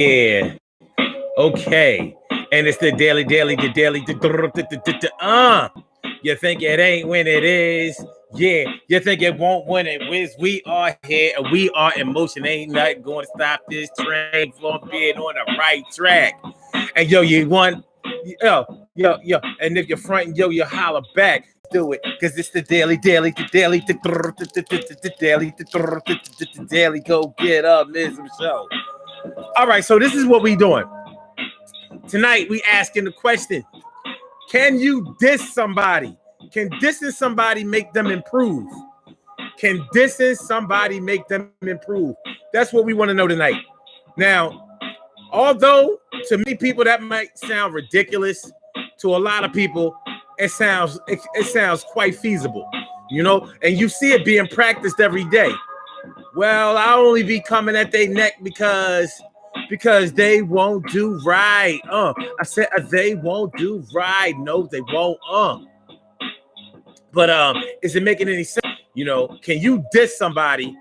Yeah. Okay. And it's the daily. You think it ain't when it is. Yeah, you think it won't when it is. We are here and we are in motion. Ain't nothing going to stop this train from being on the right track. And yo, you want, yo. And if you're fronting, yo, you holler back. Do it, because it's the daily go get up, Mism show. All right, so this is what we doing. Tonight, we asking the question, can you diss somebody? Can dissing somebody make them improve? Can dissing somebody make them improve? That's what we want to know tonight. Now, although to many people that might sound ridiculous, to a lot of people, it sounds quite feasible, you know, and you see it being practiced every day. Well, I'll only be coming at their neck because they won't do right. I said they won't do right. No, they won't. But is it making any sense? You know, can you diss somebody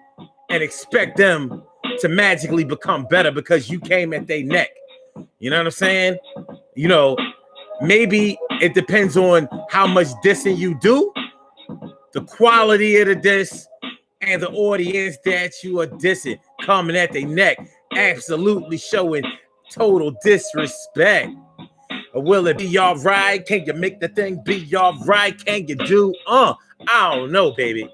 and expect them to magically become better because you came at their neck? You know what I'm saying? You know, maybe it depends on how much dissing you do, the quality of the diss, and the audience that you are dissing coming at their neck, absolutely showing total disrespect. Or will it be y'all right? Can you make the thing be y'all right? Can you do? I don't know, baby.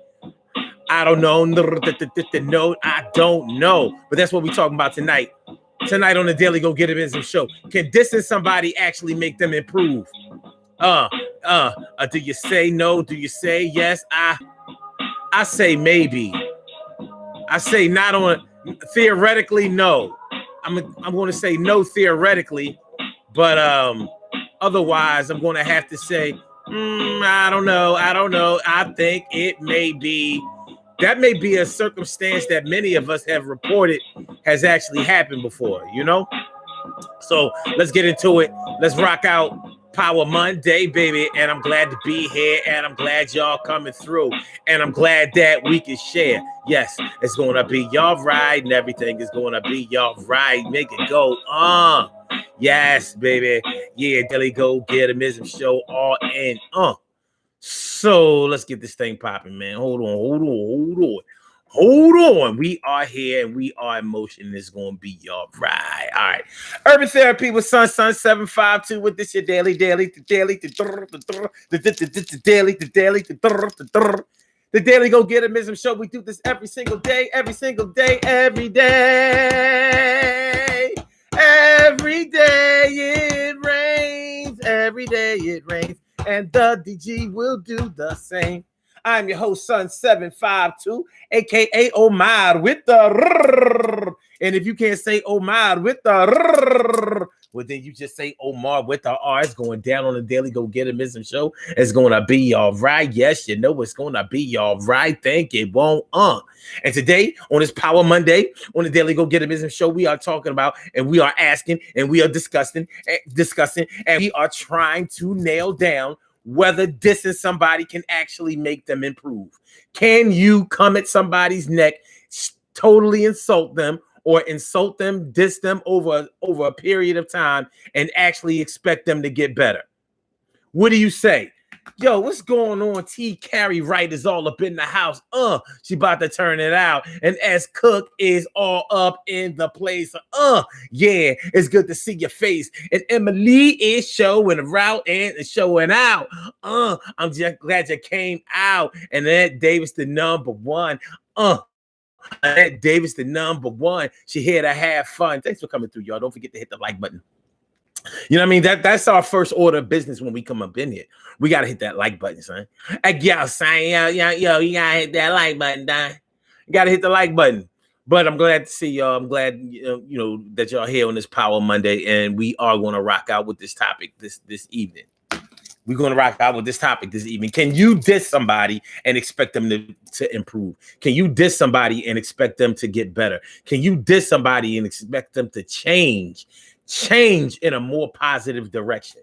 I don't know. No, I don't know. But that's what we're talking about tonight. Tonight on the Daily Go Get It Business Show. Can dissing somebody actually make them improve? Do you say no? Do you say yes? I say maybe. I say not on theoretically, no. I'm going to say no theoretically, but otherwise I'm going to have to say I don't know. I think it may be. That may be a circumstance that many of us have reported has actually happened before, you know? So let's get into it. Let's rock out Power Monday, baby. And I'm glad to be here. And I'm glad y'all coming through. And I'm glad that we can share. Yes, it's going to be y'all right. And everything is going to be y'all right. Make it go. Yes, baby. Yeah, Daily Go Get It Mism Show all in. So let's get this thing popping, man. Hold on. We are here and we are in motion. It's going to be y'all right. All right. Urban Therapy with Sun 752 with this your daily. The Daily Go Get It Mism Show. We do this every single day. Every day it rains. Every day it rains. And the DG will do the same. I'm your host, Sun 752, aka Omar with the rrr. And if you can't say Omar with the rrr, well, then you just say Omar with the R. It's going down on the Daily Go Get It Mism Show. It's going to be all right. Yes, you know it's going to be all right. Think it won't. And today, on this Power Monday, on the Daily Go Get It Mism Show, we are talking about, and we are asking, and we are discussing, and we are trying to nail down whether dissing somebody can actually make them improve. Can you come at somebody's neck, totally insult them, or insult them, diss them over a period of time and actually expect them to get better? What do you say? Yo, what's going on? T. Carrie Wright is all up in the house. She about to turn it out. And S. Cook is all up in the place. Yeah, it's good to see your face. And Emily is showing around and showing out. I'm just glad you came out. And Annette Davis, the number one. Annette Davis, the number one. She here to have fun. Thanks for coming through, y'all. Don't forget to hit the like button. You know what I mean? That's our first order of business when we come up in here. We got to hit that like button, son. Yo, son, yo, you got to hit that like button, Don. You got to hit the like button. But I'm glad to see y'all. I'm glad, you know, that y'all here on this Power Monday, and we are going to rock out with this topic this evening. We're going to rock out with this topic this evening. Can you diss somebody and expect them to improve? Can you diss somebody and expect them to get better? Can you diss somebody and expect them to change in a more positive direction?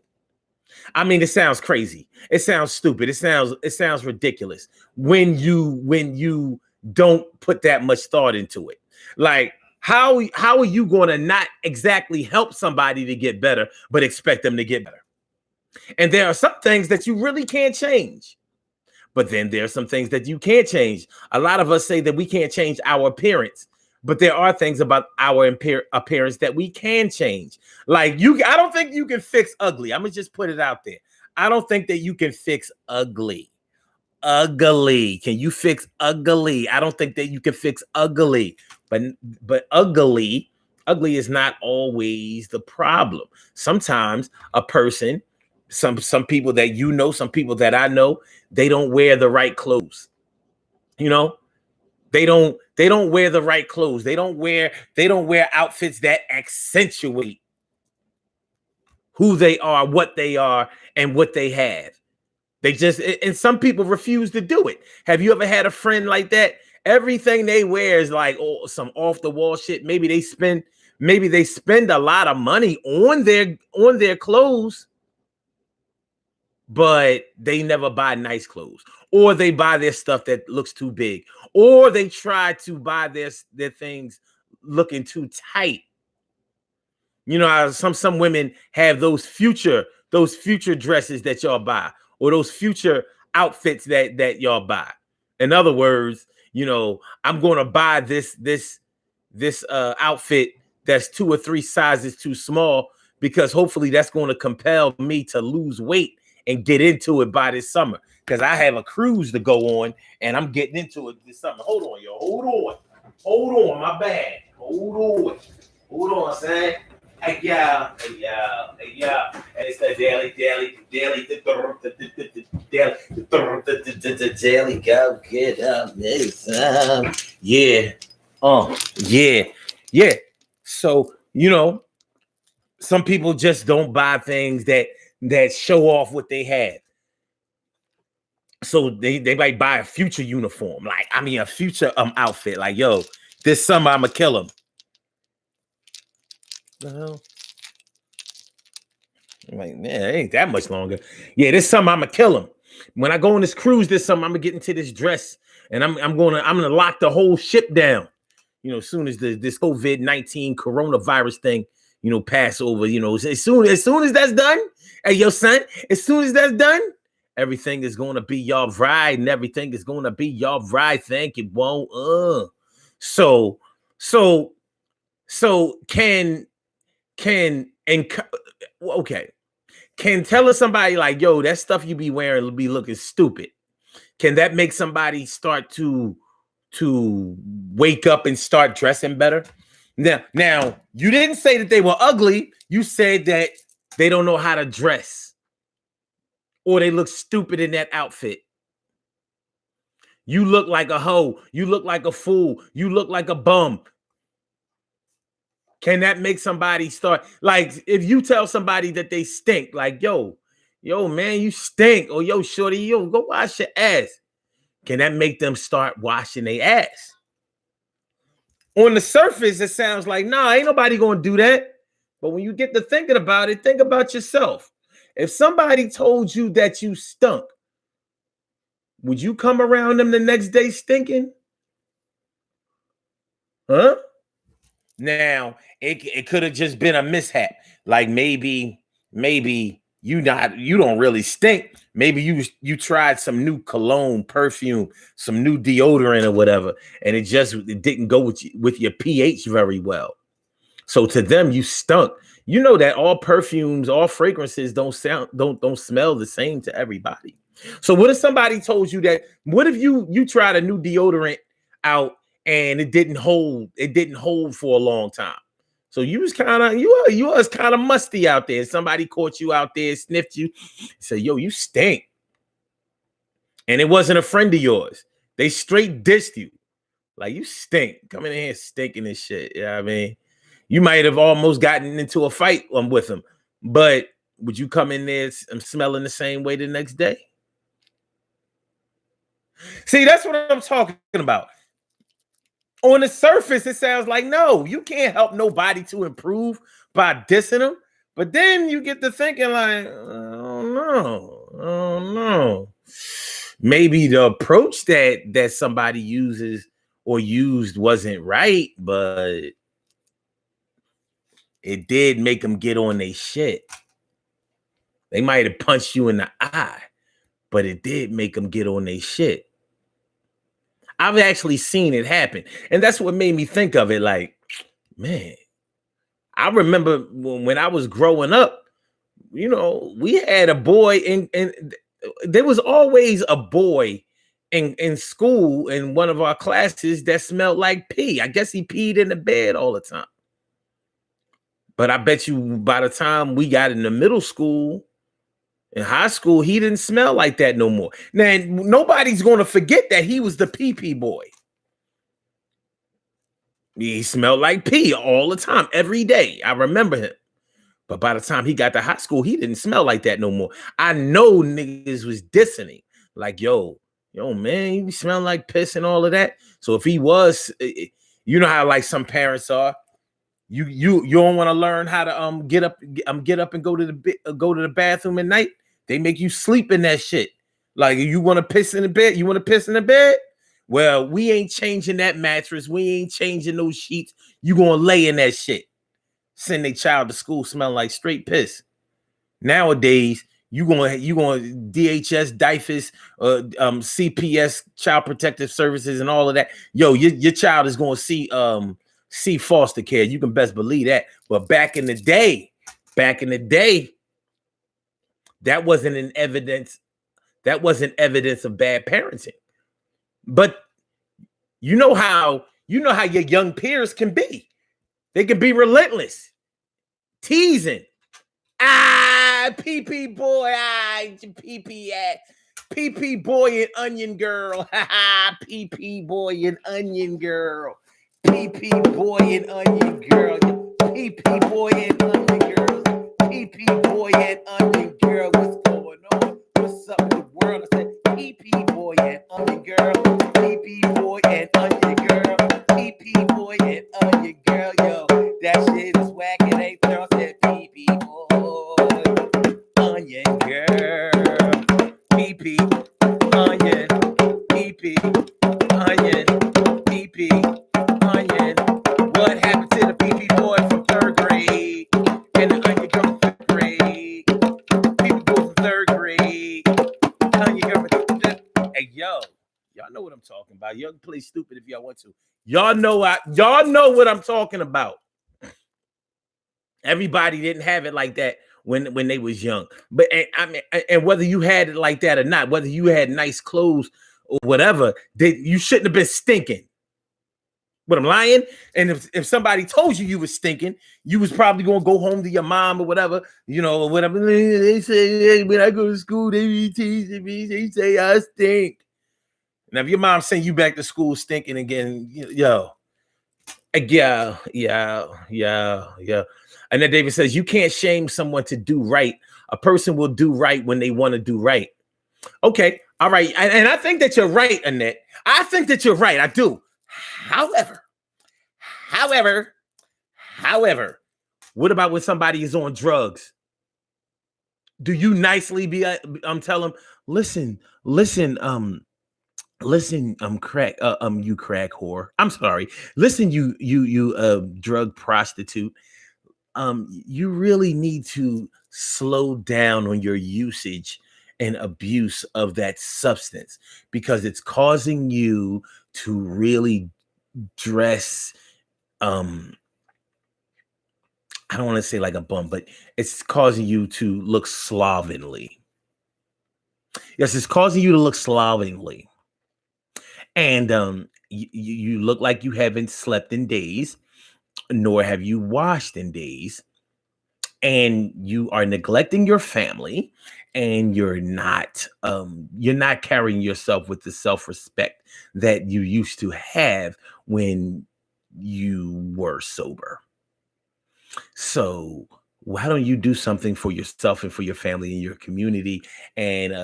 I mean, it sounds crazy. It sounds stupid. It sounds ridiculous when you don't put that much thought into it. Like, How are you going to not exactly help somebody to get better, but expect them to get better? And there are some things that you really can't change. But then there are some things that you can't change. A lot of us say that we can't change our appearance, but there are things about our appearance that we can change. Like I don't think you can fix ugly. I'm gonna just put it out there. I don't think that you can fix ugly. Ugly. Can you fix ugly? I don't think that you can fix ugly. But ugly is not always the problem. Sometimes a person, some people that you know, some people that I know, they don't wear the right clothes. You know, they don't wear the right clothes. They don't wear outfits that accentuate who they are, what they are, and what they have. They just, and some people refuse to do it. Have you ever had a friend like that? Everything they wear is like some off the wall shit. Maybe they spend a lot of money on their clothes, but they never buy nice clothes, or they buy their stuff that looks too big, or they try to buy their things looking too tight. You know, some women have those future dresses that y'all buy, or those future outfits that y'all buy. In other words, you know, I'm going to buy this outfit that's 2 or 3 sizes too small, because hopefully that's going to compel me to lose weight and get into it by this summer, because I have a cruise to go on and I'm getting into it this summer. Hold on, yo. Hold on. My bad. Hold on, son. Hey, yeah. And it's the daily, go get up this time. Yeah. Yeah. So, you know, some people just don't buy things that show off what they have. So they might buy a future uniform, a future outfit. Like, yo, this summer I'ma kill him. The hell? I'm like, man, it ain't that much longer. Yeah, this summer I'ma kill him. When I go on this cruise this summer, I'm gonna get into this dress, and I'm gonna lock the whole ship down. You know, as soon as this COVID-19 coronavirus thing, you know, pass over, you know, as soon as that's done, hey, yo, son, as soon as that's done, everything is going to be y'all right, and everything is going to be y'all right. Thank you, won't. So can telling somebody like, yo, that stuff you be wearing will be looking stupid, can that make somebody start to wake up and start dressing better? Now, you didn't say that they were ugly. You said that they don't know how to dress, or they look stupid in that outfit. You look like a hoe. You look like a fool. You look like a bum. Can that make somebody start? Like, if you tell somebody that they stink, like, yo, man, you stink. Or yo, shorty, yo, go wash your ass. Can that make them start washing their ass? On the surface, it sounds like, nah, ain't nobody going to do that. But when you get to thinking about it, think about yourself. If somebody told you that you stunk, would you come around them the next day stinking? Huh? Now, it could have just been a mishap. Like maybe you don't really stink. Maybe you tried some new cologne, perfume, some new deodorant or whatever, and it didn't go with your pH very well. So to them, you stunk. You know that all perfumes, all fragrances don't smell the same to everybody. So what if somebody told you that? What if you tried a new deodorant out and it didn't hold for a long time? So you was kind of musty out there. Somebody caught you out there, sniffed you, said, yo, you stink. And it wasn't a friend of yours. They straight dissed you. Like, you stink. Coming in here stinking and shit. You know what I mean? You might have almost gotten into a fight with them, but would you come in there smelling the same way the next day? See, that's what I'm talking about. On the surface, it sounds like, no, you can't help nobody to improve by dissing them. But then you get to thinking like, oh no. Maybe the approach that somebody uses or used wasn't right, but it did make them get on their shit. They might have punched you in the eye, but it did make them get on their shit. I've actually seen it happen. And that's what made me think of it. Like, man, I remember when I was growing up, you know, we had a boy and there was always a boy in school in one of our classes that smelled like pee. I guess he peed in the bed all the time. But I bet you by the time we got into middle school, in high school, he didn't smell like that no more. Now, nobody's going to forget that he was the pee boy. He smelled like pee all the time, every day. I remember him. But by the time he got to high school, he didn't smell like that no more. I know niggas was dissing him. Like, yo, man, you smell like piss and all of that. So if he was, you know how like some parents are. You don't want to learn how to get up and go to the bathroom at night. They make you sleep in that shit. Like, you want to piss in the bed? You want to piss in the bed? Well, we ain't changing that mattress. We ain't changing those sheets. You gonna lay in that shit. Send their child to school smelling like straight piss. Nowadays, you gonna DHS, DIFUS, CPS, Child Protective Services, and all of that. Yo, your child is gonna see foster care. You can best believe that. But back in the day, that wasn't an evidence. That wasn't evidence of bad parenting. But you know how your young peers can be. They can be relentless, teasing. Pee boy, pee boy and onion girl. Pee boy and onion girl. Pee boy and onion girl. Pee boy and onion girl. Pee boy and onion girl. What's going on? What's up in the world? I said pee boy and onion girl. Pee boy and onion girl. Pee boy and onion girl. Yo, that shit is whack. It ain't fair. I said pee boy, onion girl. Pee onion. Pee onion. Pee onion. What happened to the pee boy from third grade and the onion girl from fifth grade? Pee boy from third grade. Onion girl from hey, yo. Y'all know what I'm talking about. Y'all can play stupid if y'all want to. Y'all know what I'm talking about. Everybody didn't have it like that when they was young. But and whether you had it like that or not, whether you had nice clothes or whatever, you shouldn't have been stinking. But I'm lying. And if somebody told you was stinking, you was probably gonna go home to your mom or whatever, or whatever. They say when I go to school, they be teasing me. They say I stink. Now, if your mom send you back to school stinking again, yeah. And then David says, you can't shame someone to do right. A person will do right when they want to do right. Okay. All right. And I think that you're right, Annette. I think that you're right. I do. However, what about when somebody is on drugs? Do you nicely tell them, listen, crack, you crack whore. I'm sorry. Listen, you drug prostitute. You really need to slow down on your usage and abuse of that substance because it's causing you to really dress. I don't want to say like a bum, but it's causing you to look slovenly. Yes, it's causing you to look slovenly. And you look like you haven't slept in days, nor have you washed in days. And you are neglecting your family, and you're not carrying yourself with the self-respect that you used to have when you were sober. So why don't you do something for yourself and for your family and your community, and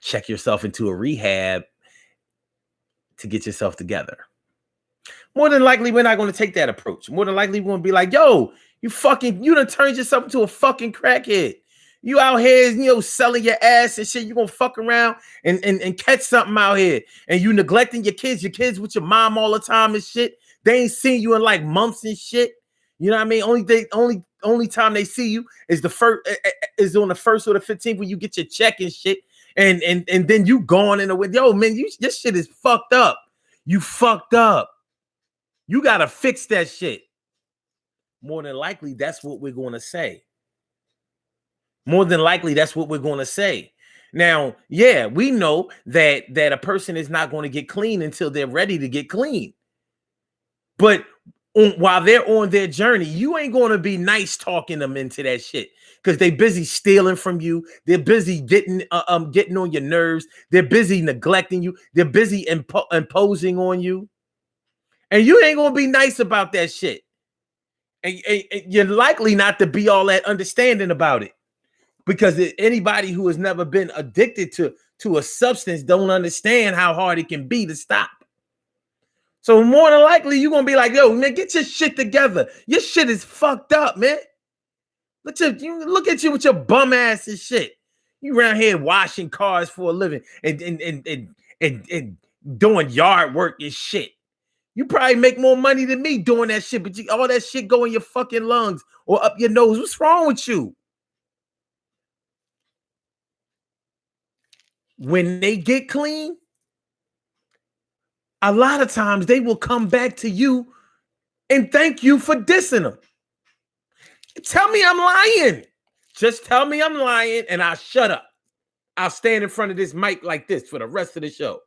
check yourself into a rehab to get yourself together? More than likely, we're not going to take that approach. More than likely, we're going to be like, yo, you done turned yourself into a fucking crackhead. You out here, selling your ass and shit. You're going to fuck around and catch something out here. And you neglecting your kids with your mom all the time and shit. They ain't seen you in like months and shit. You know what I mean? Only time they see you is the first is on the 1st or the 15th when you get your check and shit, and then you gone in the way. Yo, man, this shit is fucked up. You fucked up. You gotta fix that shit. More than likely, that's what we're gonna say. More than likely, that's what we're gonna say. Now, yeah, we know that a person is not going to get clean until they're ready to get clean. But while they're on their journey, you ain't going to be nice talking them into that shit because they busy stealing from you. They're busy getting on your nerves. They're busy neglecting you. They're busy imposing on you. And you ain't going to be nice about that shit. And you're likely not to be all that understanding about it. Because anybody who has never been addicted to a substance don't understand how hard it can be to stop. So more than likely, you're going to be like, yo, man, get your shit together. Your shit is fucked up, man. Look at you with your bum ass and shit. You around here washing cars for a living and doing yard work and shit. You probably make more money than me doing that shit, but all that shit go in your fucking lungs or up your nose. What's wrong with you? When they get clean, a lot of times they will come back to you and thank you for dissing them. Tell me I'm lying. Just tell me I'm lying and I'll shut up. I'll stand in front of this mic like this for the rest of the show.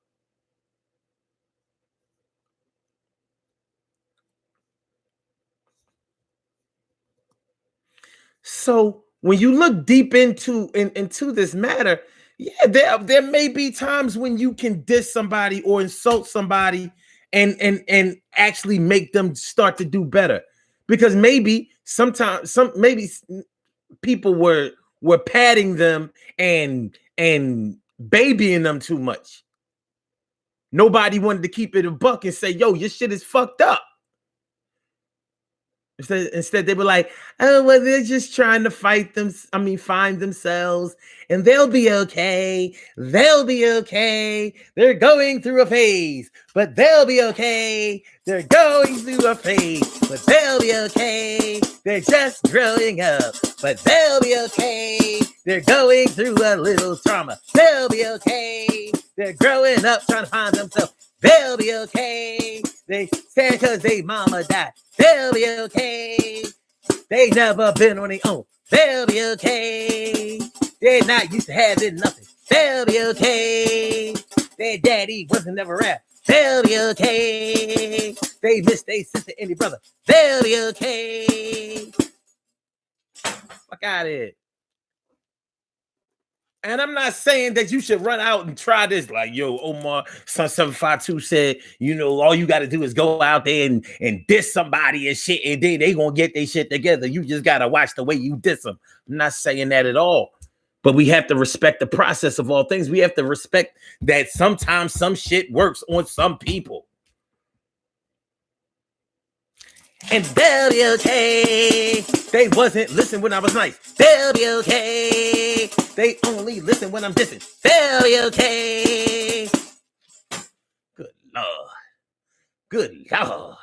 So when you look deep into this matter, yeah, there may be times when you can diss somebody or insult somebody and actually make them start to do better. Because maybe sometimes maybe people were patting them and babying them too much. Nobody wanted to keep it a buck and say, yo, your shit is fucked up. Instead, they were like, oh, well, they're just trying to find themselves, and they'll be okay. They'll be okay. They're going through a phase, but they'll be okay. They're going through a phase, but they'll be okay. They're just growing up, but they'll be okay. They're going through a little trauma. They'll be okay. They're growing up trying to find themselves. They'll be okay. They stand because they mama died. They'll be okay. They never been on their own. They'll be okay. They're not used to having nothing. They'll be okay. Their daddy wasn't never around. They'll be okay. They miss their sister and their brother. They'll be okay. Fuck out of here. And I'm not saying that you should run out and try this. Like, yo, Omar, Son 752 said, all you got to do is go out there and diss somebody and shit, and then they going to get their shit together. You just got to watch the way you diss them. I'm not saying that at all. But we have to respect the process of all things. We have to respect that sometimes some shit works on some people. And they'll be okay. They wasn't listening when I was nice. They'll be okay. They only listen when I'm dissing. They'll be okay. Good Lord. Good Lord.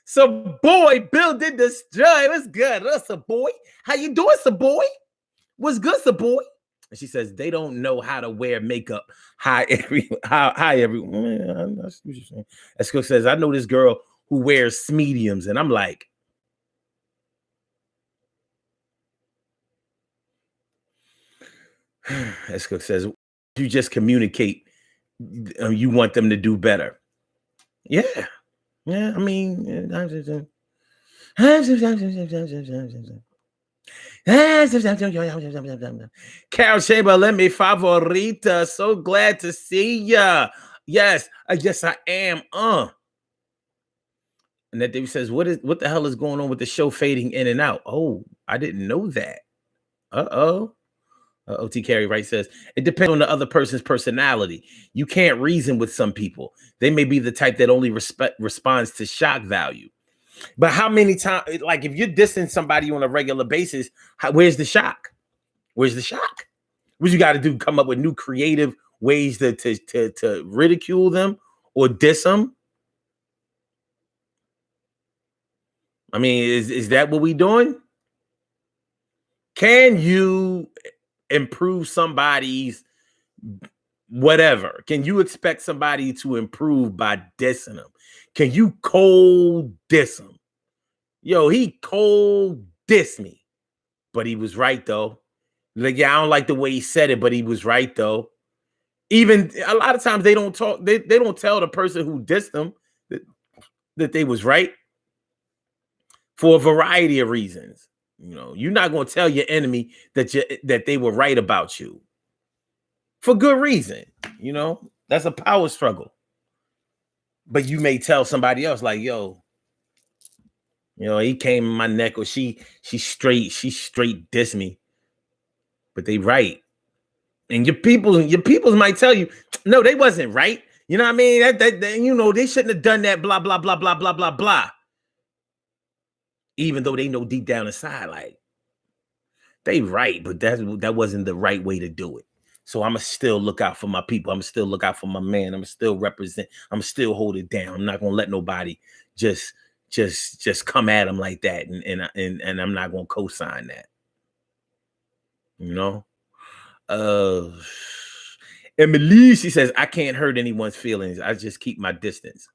So, boy, Bill did destroy. What's good? What's up, boy? How you doing, so boy? What's good, so boy? And she says they don't know how to wear makeup. Hi, everyone. That's what you're saying. Esco says, I know this girl who wears mediums, and I'm like, Esco says, you just communicate. You want them to do better. Yeah. I mean, Carol Chamber, let me favorita. So glad to see ya. Yes, I am. And that David says, what the hell is going on with the show fading in and out? Oh, I didn't know that. OT Carey Wright says, it depends on the other person's personality. You can't reason with some people. They may be the type that only responds to shock value. But how many times, like if you're dissing somebody on a regular basis, where's the shock? Where's the shock? What you got to do? Come up with new creative ways to ridicule them or diss them? I mean, is that what we doing? Can you improve somebody's whatever? Can you expect somebody to improve by dissing them? Can you cold diss him? Yo, he cold dissed me, but he was right though. Like, yeah, I don't like the way he said it, but he was right though. Even a lot of times they don't talk, they don't tell the person who dissed them that they was right for a variety of reasons. You know, you're not going to tell your enemy that they were right about you for good reason. You know, that's a power struggle. But you may tell somebody else like, yo, you know, he came in my neck, or she straight diss me. But they right. And your peoples might tell you, no, they wasn't right. You know what I mean? That you know, they shouldn't have done that, blah, blah, blah, blah, blah, blah, blah. Even though they know deep down inside, like, they right, but that wasn't the right way to do it. So I'ma still look out for my people. I'ma still look out for my man. I'ma still represent. I'ma still hold it down. I'm not gonna let nobody just come at them like that, and I'm not gonna co-sign that. You know. Emily, she says, I can't hurt anyone's feelings. I just keep my distance.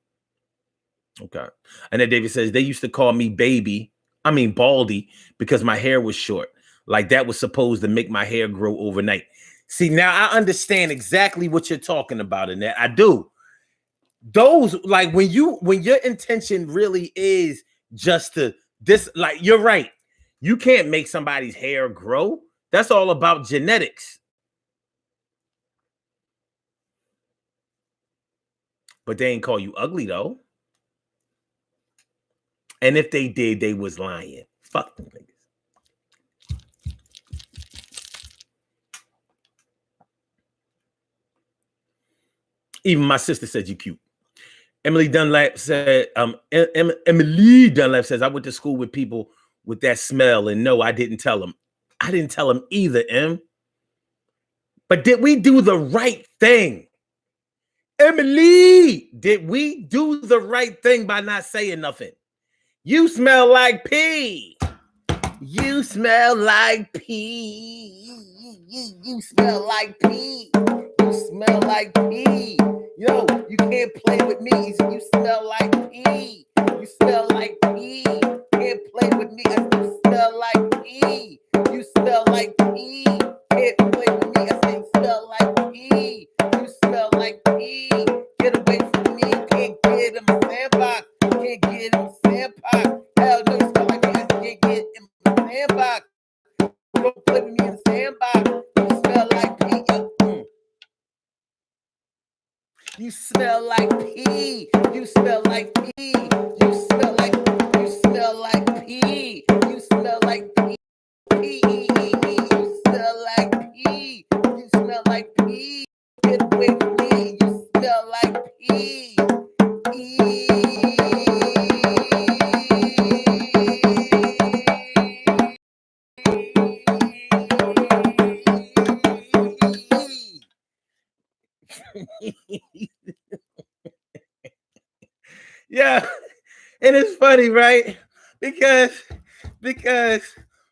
Okay. And then David says, they used to call me Baldy, because my hair was short. Like that was supposed to make my hair grow overnight. See, now I understand exactly what you're talking about in that. I do. Those, like, when your intention really is just to this, like, you're right. You can't make somebody's hair grow. That's all about genetics. But they ain't call you ugly though. And if they did, they was lying. Fuck them niggas. Even my sister said you cute. Emily Dunlap said, Emily Dunlap says, I went to school with people with that smell, and no, I didn't tell them. I didn't tell them either, Em. But did we do the right thing? Emily, did we do the right thing by not saying nothing? You smell like pee. You smell like pee. You smell like pee. You smell like pee. Yo, you can't play with me. You smell like pee. You smell like pee. You can't play with me. You smell like pee. You smell like pee. Can't play with me. I say you smell like pee. You smell like pee. Get away from me. Can't get in my sandbox. Can't get in my sandbox. Hell no, you smell like pee. I can't get in my sandbox. Don't play with me in the sandbox. You smell like pee. You smell like pee. You smell like pee. You smell like pee. You smell like pee. You smell like pee. You smell like pee. You smell like pee. Get away from me. You smell like pee. Yeah, and it's funny, right? Because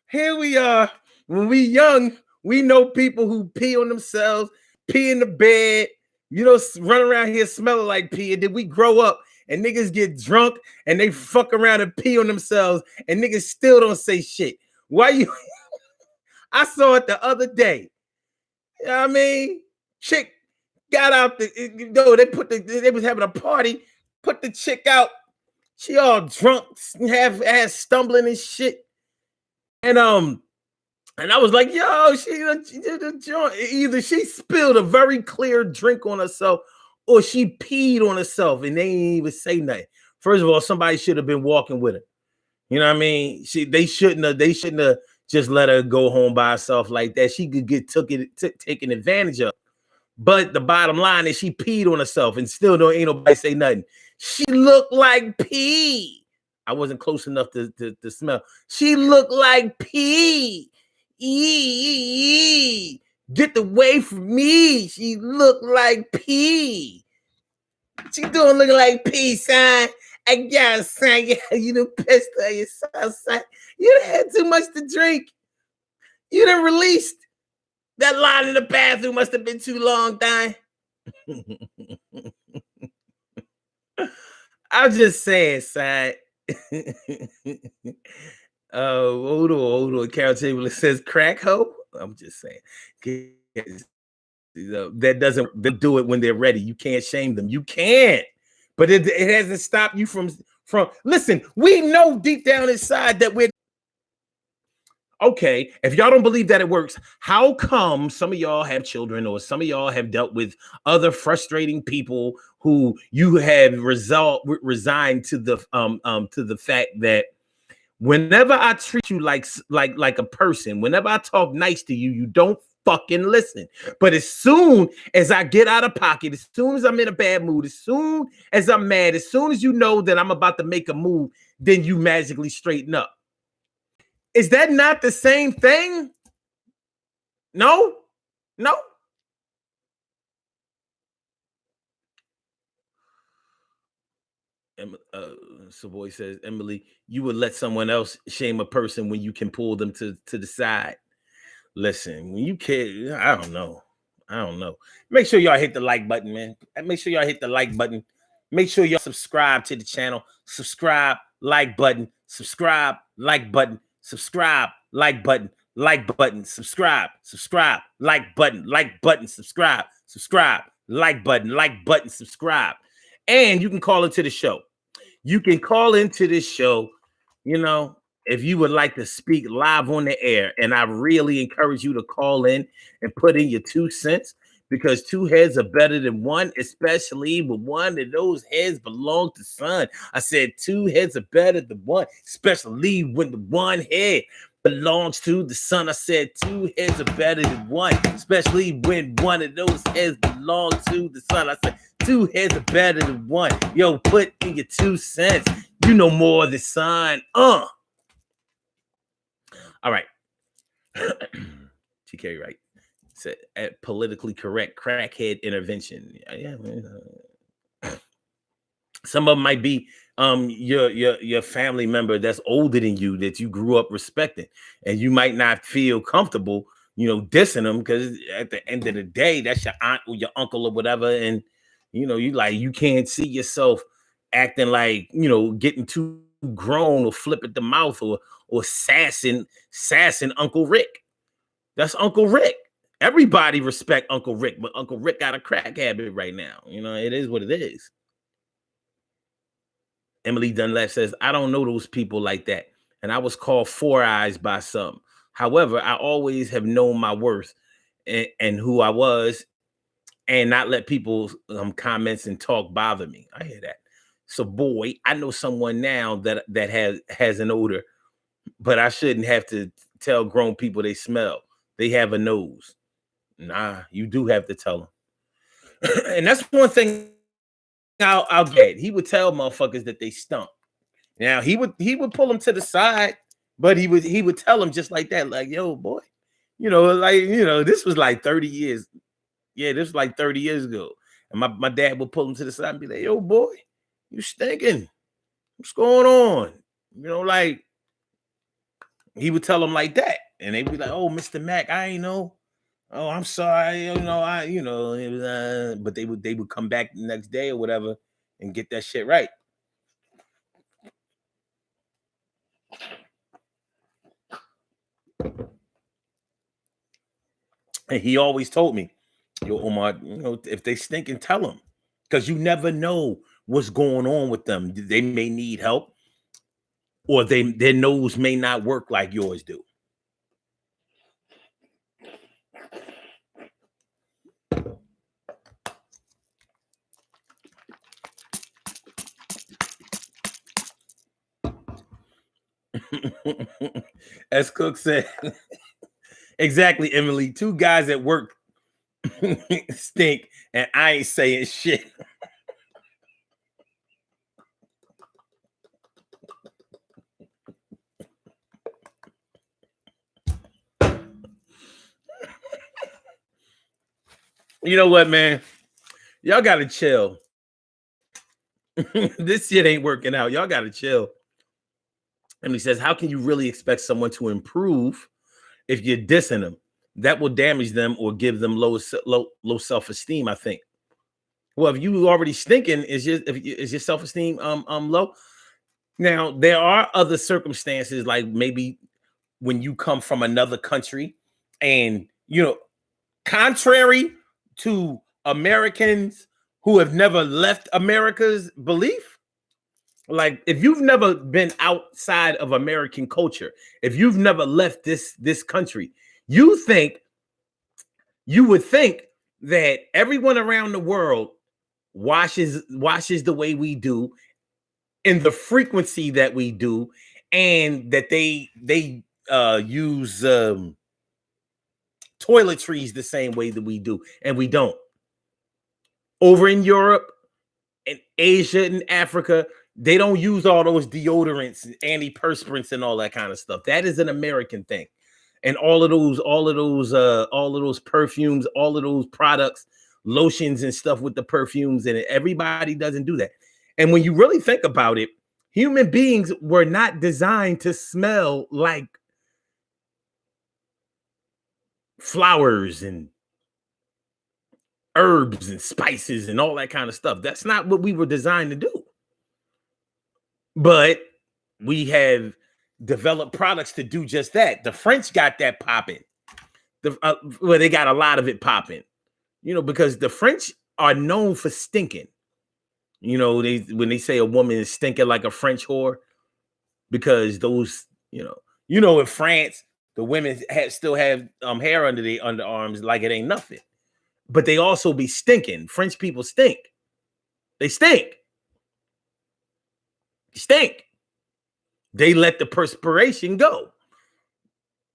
here we are. When we young, we know people who pee on themselves, pee in the bed, you know, run around here smelling like pee. And then we grow up and niggas get drunk and they fuck around and pee on themselves, and niggas still don't say shit. Why you? I saw it the other day. You know what I mean? Chick got out they was having a party, put the chick out. She all drunk, half ass stumbling and shit. And I was like, yo, she did a joint. Either she spilled a very clear drink on herself, or she peed on herself, and they didn't even say nothing. First of all, somebody should have been walking with her. You know what I mean? They shouldn't have just let her go home by herself like that. She could get taken advantage of. But the bottom line is she peed on herself, and still ain't nobody say nothing. She looked like pee. I wasn't close enough to smell. She looked like pee. Get away from me. She looked like pee. She doing looking like pee, son. I guess, son, you done pissed on yourself, son. You done had too much to drink. You done released. That line in the bathroom must have been too long, dying. I'm just saying, son. Hold on. Carol Chamberlain says crack hoe. I'm just saying. That doesn't do it when they're ready. You can't shame them. You can't. But it hasn't stopped you from listen, we know deep down inside that we're okay. If y'all don't believe that it works, how come some of y'all have children or some of y'all have dealt with other frustrating people who you have resigned to the fact that whenever I treat you like a person, whenever I talk nice to you, you don't fucking listen. But as soon as I get out of pocket, as soon as I'm in a bad mood, as soon as I'm mad, as soon as you know that I'm about to make a move, then you magically straighten up. Is that not the same thing? No. Savoy says, Emily, you would let someone else shame a person when you can pull them to the side. Listen, when you can, I don't know. Make sure y'all hit the like button, man. Make sure y'all hit the like button. Make sure y'all subscribe to the channel. Subscribe, like button, subscribe, like button, subscribe, like button, like button, subscribe, like button, subscribe, like button, subscribe. And you can call into the show. You can call into this show, if you would like to speak live on the air. And I really encourage you to call in and put in your 2 cents, because 2 heads are better than 1, especially when one of those heads belong to Son. I said 2 heads are better than 1, especially when the 1 head belongs to the Son. I said 2 heads are better than 1, especially when one of those heads belongs to the Son. I said 2 heads are better than 1. Yo, put in your 2 cents. You know more than Son. All right. TK, right? Said politically correct crackhead intervention. Yeah. Some of them might be your family member that's older than you, that you grew up respecting, and you might not feel comfortable, dissing them, because at the end of the day, that's your aunt or your uncle or whatever, and you can't see yourself acting like getting too grown or flip at the mouth or sassing Uncle Rick. That's Uncle Rick. Everybody respect Uncle Rick, but Uncle Rick got a crack habit right now. It is what it is. Emily Dunlap says, I don't know those people like that. And I was called 4 eyes by some. However, I always have known my worth and who I was, and not let people's comments and talk bother me. I hear that. So, boy, I know someone now that has an odor, but I shouldn't have to tell grown people they smell. They have a nose. Nah, you do have to tell them. And that's one thing I'll get. He would tell motherfuckers that they stunk. Now he would pull them to the side, but he would tell them just like that, like, yo, boy, this was like 30 years. Yeah, this was like 30 years ago. And my dad would pull him to the side and be like, yo, boy, you stinking. What's going on? Like, he would tell them like that. And they'd be like, oh, Mr. Mac, I ain't know. Oh, I'm sorry. But they would come back the next day or whatever and get that shit right. And he always told me, yo, Omar, if they stink, and tell them, because you never know what's going on with them. They may need help, or their nose may not work like yours do. As Cook said, exactly, Emily. 2 guys at work stink, and I ain't saying shit. You know what, man? Y'all gotta chill. This shit ain't working out. Y'all gotta chill. And he says, how can you really expect someone to improve if you're dissing them? That will damage them or give them low self-esteem, I think. Well, if you already stinking, is your self-esteem low? Now, there are other circumstances, like maybe when you come from another country and, contrary to Americans who have never left America's belief, like if you've never been outside of American culture, if you've never left this country, you would think that everyone around the world washes the way we do, in the frequency that we do, and that they use toiletries the same way that we do, and we don't. Over in Europe and Asia and Africa, they don't use all those deodorants and antiperspirants and all that kind of stuff. That is an American thing. And all of those perfumes, all of those products, lotions and stuff with the perfumes in it, everybody doesn't do that. And when you really think about it, human beings were not designed to smell like flowers and herbs and spices and all that kind of stuff. That's not what we were designed to do. But we have developed products to do just that. The French got that popping. Well, they got a lot of it popping, because the French are known for stinking. When they say a woman is stinking like a French whore, because those, in France, the women still have hair under their underarms like it ain't nothing. But they also be stinking. French people stink. They stink. Stink. They let the perspiration go.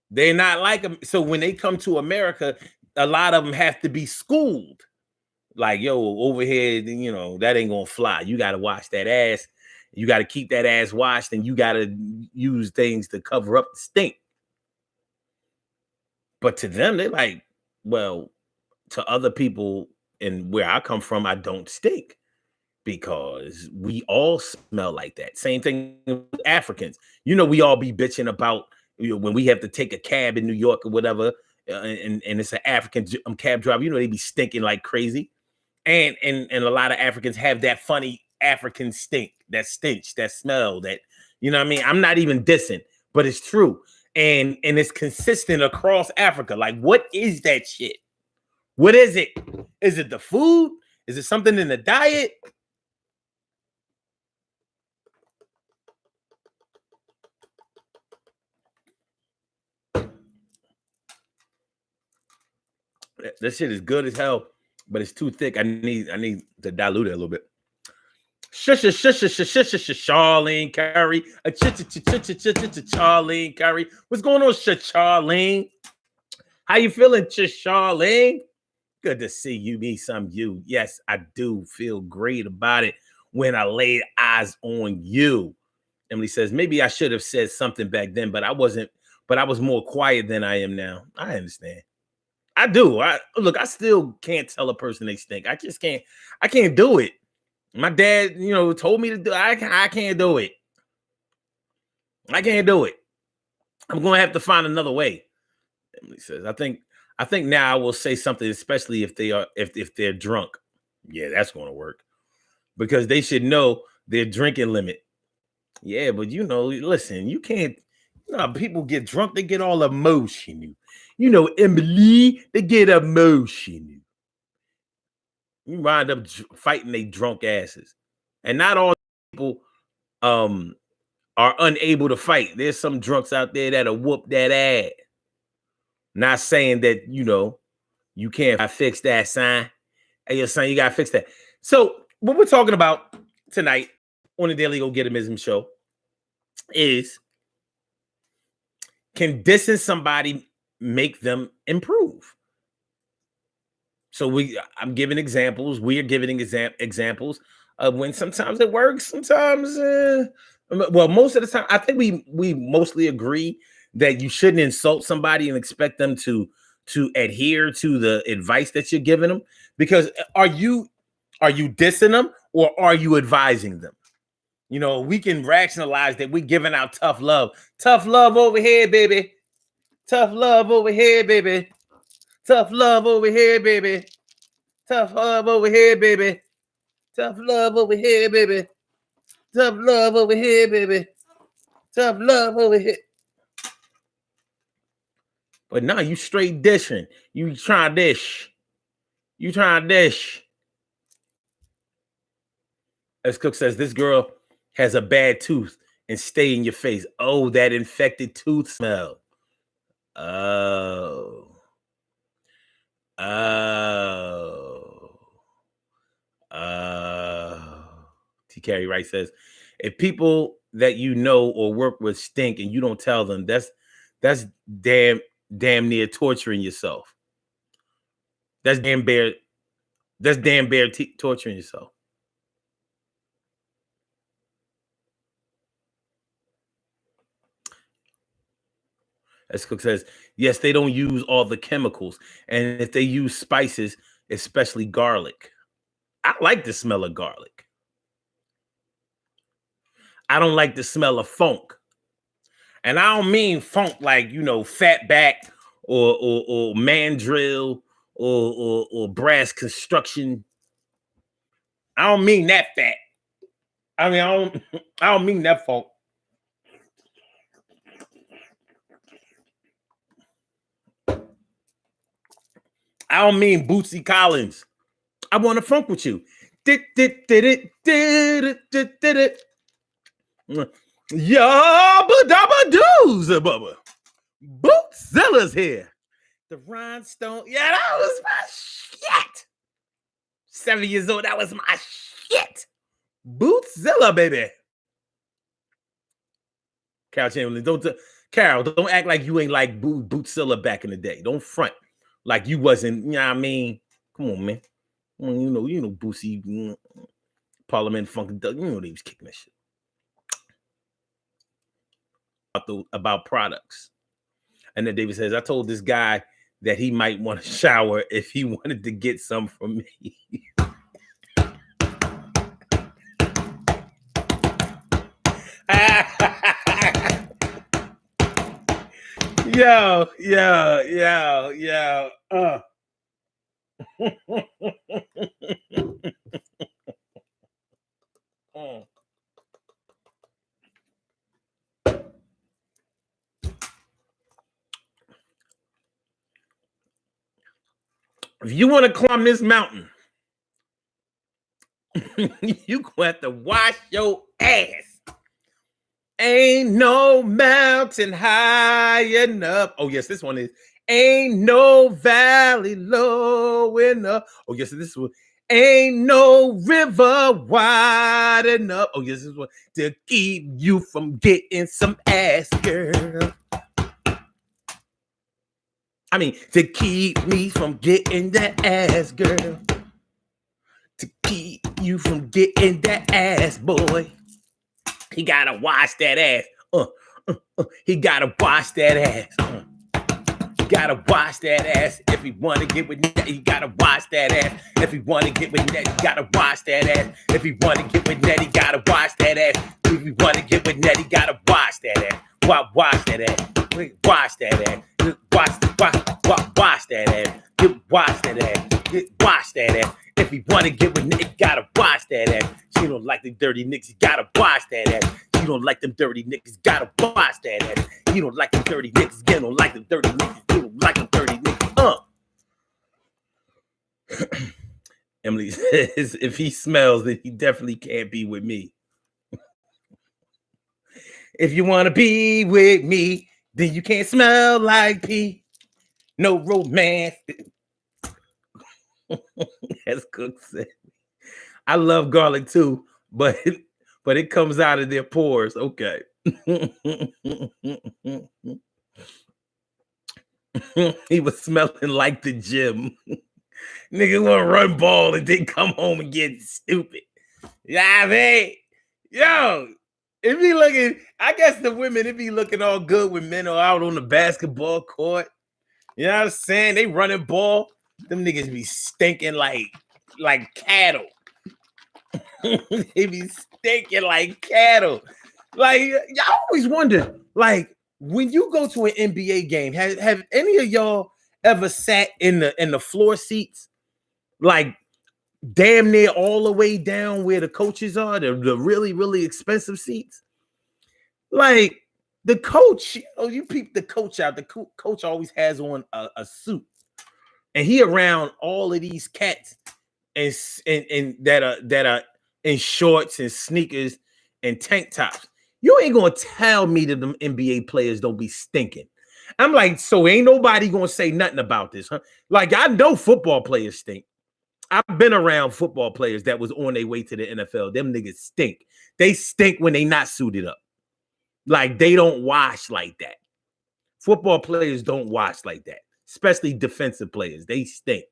They're not like them. So when they come to America, a lot of them have to be schooled. Like, yo, over here, that ain't gonna fly. You got to wash that ass. You got to keep that ass washed, and you got to use things to cover up the stink. But to them, they're like, well, to other people, and where I come from, I don't stink, because we all smell like that. Same thing with Africans. We all be bitching about when we have to take a cab in New York or whatever, and it's an African cab driver. They be stinking like crazy, and a lot of Africans have that funny African stink, that stench, that smell. That what I mean. I'm not even dissing, but it's true, and it's consistent across Africa. Like, what is that shit? What is it? Is it the food? Is it something in the diet? This shit is good as hell, but it's too thick. I need to dilute it a little bit. Charlene Curry. Charlene Curry. What's going on, Charlene? How you feeling, Charlene? Good to see you, me some you. Yes, I do feel great about it when I laid eyes on you. Emily says, maybe I should have said something back then, but I wasn't, but I was more quiet than I am now. I understand. I do. I still can't tell a person they stink. I just can't. I can't do it. My dad, told me to do. I can't do it. I can't do it. I'm going to have to find another way. Emily says, I think now I will say something, especially if they're drunk. Yeah, that's going to work, because they should know their drinking limit. Yeah, but listen, you can't. People get drunk, they get all emotional. Emily, they get emotional. You wind up fighting they drunk asses, and not all people are unable to fight. There's some drunks out there that'll whoop that ass. Not saying that you can't fix that, son. Hey, your son, you gotta fix that. So what we're talking about tonight on the Daily Go Get 'Emism show is, can dissing somebody make them improve? So I'm giving examples. We are giving examples of when sometimes it works, sometimes most of the time, I think we mostly agree that you shouldn't insult somebody and expect them to adhere to the advice that you're giving them. Because are you dissing them, or are you advising them? You know, we can rationalize that we're giving out tough love. Tough love over here, baby. Tough love over here, baby. Tough love over here, baby. Tough love over here, baby. Tough love over here, baby. Tough love over here, baby. Tough love over here. But now you straight dishing. You trying to dish. You trying to dish. As Cook says, this girl has a bad tooth and stay in your face. Oh, that infected tooth smell. Oh. T. Carey Wright says, if people that you know or work with stink and you don't tell them, that's damn near torturing yourself. That's damn bear torturing yourself. As Cook says, yes, they don't use all the chemicals. And if they use spices, especially garlic. I like the smell of garlic. I don't like the smell of funk. And I don't mean funk like, you know, fatback or mandrill or brass construction. I don't mean that fat. I mean, I don't mean that funk. I don't mean Bootsy Collins. I want to funk with you. Yabba dabba doos, Bubba. Bootzilla's here. The rhinestone. Yeah, that was my shit. 7 years old. That was my shit. Bootzilla, baby. Carol Chamberlain, Carol, don't act like you ain't like Bootzilla back in the day. Don't front like you wasn't. You know what I mean? Come on, man. You know, Bootsy, Parliament Funk, you know they was kicking that shit. About products. And then David says, I told this guy that he might want to shower if he wanted to get some from me. Yo. If you want to climb this mountain, you gonna have to wash your ass. Ain't no mountain high enough. Oh, yes, this one is. Ain't no valley low enough. Oh, yes, this one. Ain't no river wide enough. Oh, yes, this one. To keep you from getting some ass, girl. I mean, to keep me from getting that ass, girl. To keep you from getting that ass, boy. He gotta wash that ass. He gotta wash that ass. He gotta wash that ass. If he wanna get with that, he gotta wash that ass. If he wanna get with that, he gotta wash that ass. If he wanna get with that, he gotta wash that ass. If he wanna get with that, he gotta wash that ass. Wash that ass. Wash that ass. Wash that ass. Wash that ass. Wash that ass. If he wanna get with that, he gotta wash that ass. She don't like the dirty niggas, you gotta wash that ass. You don't like them dirty niggas, gotta wash that ass. You don't like them dirty niggas, you don't like them dirty niggas, you don't like them dirty niggas. Emily says, if he smells, then he definitely can't be with me. If you want to be with me, then you can't smell like pee. No romance. As Cook said. I love garlic too, but it comes out of their pores. Okay. He was smelling like the gym. Nigga want to run ball and then come home and get stupid. Yeah, man. Yo, it be looking, I guess the women, it be looking all good when men are out on the basketball court. You know what I'm saying? They running ball. Them niggas be stinking like cattle. They be stinking like cattle. Like, y'all always wonder, like, when you go to an NBA game, have any of y'all ever sat in the floor seats, like damn near all the way down where the coaches are, the really, really expensive seats? Like the coach, you peep the coach out. The coach always has on a suit, and he around all of these cats and that are in shorts and sneakers and tank tops. You ain't gonna tell me that them NBA players don't be stinking. I'm like, so ain't nobody gonna say nothing about this, huh? Like, I know football players stink. I've been around football players that was on their way to the NFL. Them niggas stink. They stink when they not suited up. Like, they don't wash like that. Football players don't wash like that, especially defensive players. They stink.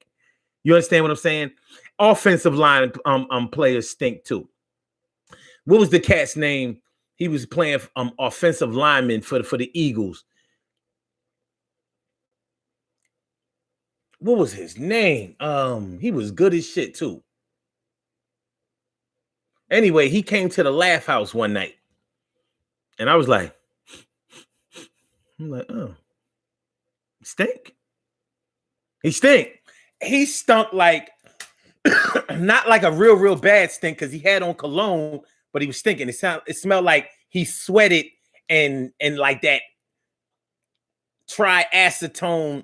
You understand what I'm saying? Offensive line players stink too. What was the cat's name? He was playing offensive lineman for the Eagles. What was his name? He was good as shit too. Anyway, he came to the Laugh House one night, and I was like, oh, he stink. He stink. He stunk like not like a real bad stink, because he had on cologne, but he was stinking. It smelled like he sweated and like that acetone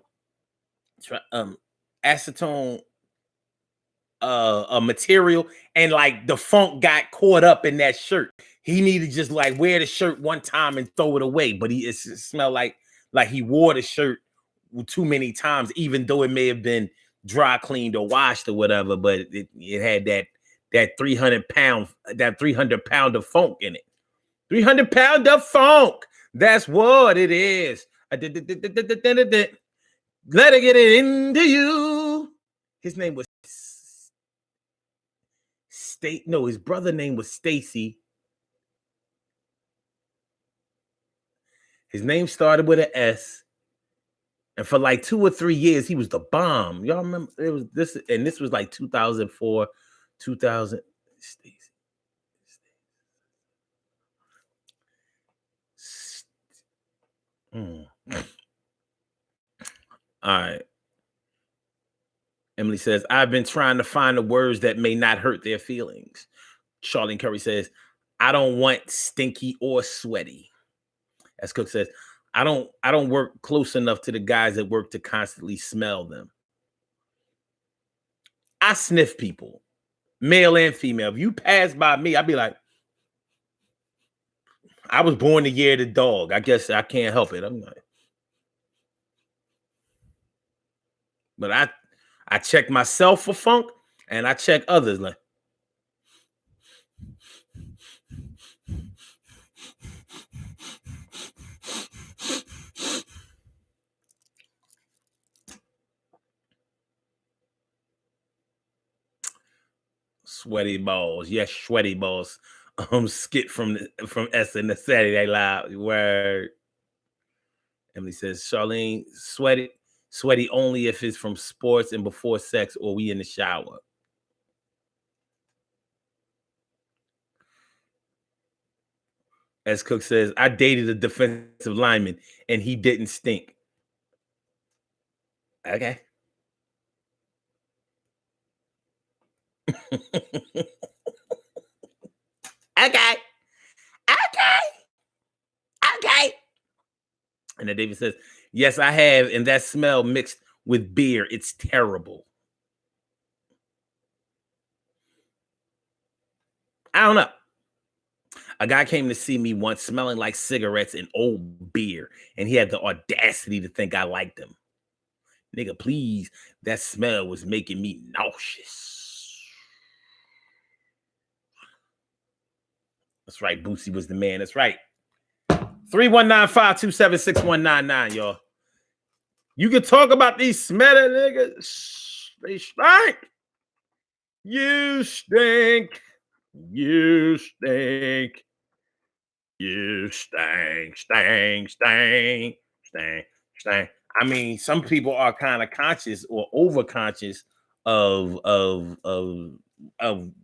material, and like the funk got caught up in that shirt. He needed to just like wear the shirt one time and throw it away, but it smelled like he wore the shirt too many times, even though it may have been dry cleaned or washed or whatever, but it had that 300 pound of funk in it. 300 pound of funk. That's what it is. Let it get it into you. His name was his brother name was Stacy. His name started with an S. And for like 2 or 3 years, he was the bomb. Y'all remember? It was this, and this was like 2004, 2000. All right. Emily says, I've been trying to find the words that may not hurt their feelings. Charlene Curry says, I don't want stinky or sweaty. As Cook says, I don't work close enough to the guys that work to constantly smell them. I sniff people, male and female. If you pass by me, I'd be like, I was born the year of the dog. I guess I can't help it. I'm like, but I check myself for funk, and I check others like. Sweaty balls, yes, sweaty balls. Skit from S in the Saturday Live. Word. Emily says, Charlene, sweaty only if it's from sports and before sex or we in the shower. As Cook says, I dated a defensive lineman and he didn't stink. Okay. Okay. And then David says, yes, I have. And that smell mixed with beer, it's terrible. I don't know. A guy came to see me once smelling like cigarettes and old beer, and he had the audacity to think I liked him. Nigga, please. That smell was making me nauseous. That's right. Boosie was the man. That's right. 319-527-6199, y'all. You can talk about these smelly niggas. They stink. You stink. You stink. You stink. Stink. I mean, some people are kind of conscious or over conscious of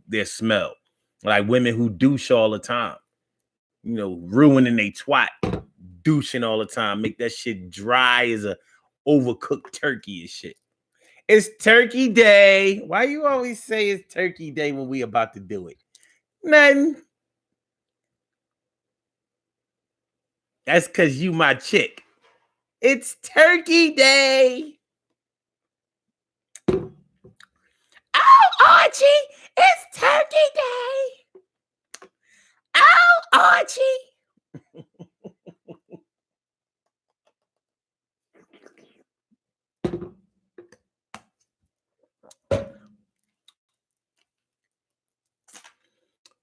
their smell. Like women who douche all the time, you know, ruining they twat, douching all the time, make that shit dry as a overcooked turkey and shit. It's Turkey Day. Why you always say it's Turkey Day when we about to do it? Nothing. That's because you my chick. It's Turkey Day. Oh, Archie, it's Turkey Day. Oh, Archie.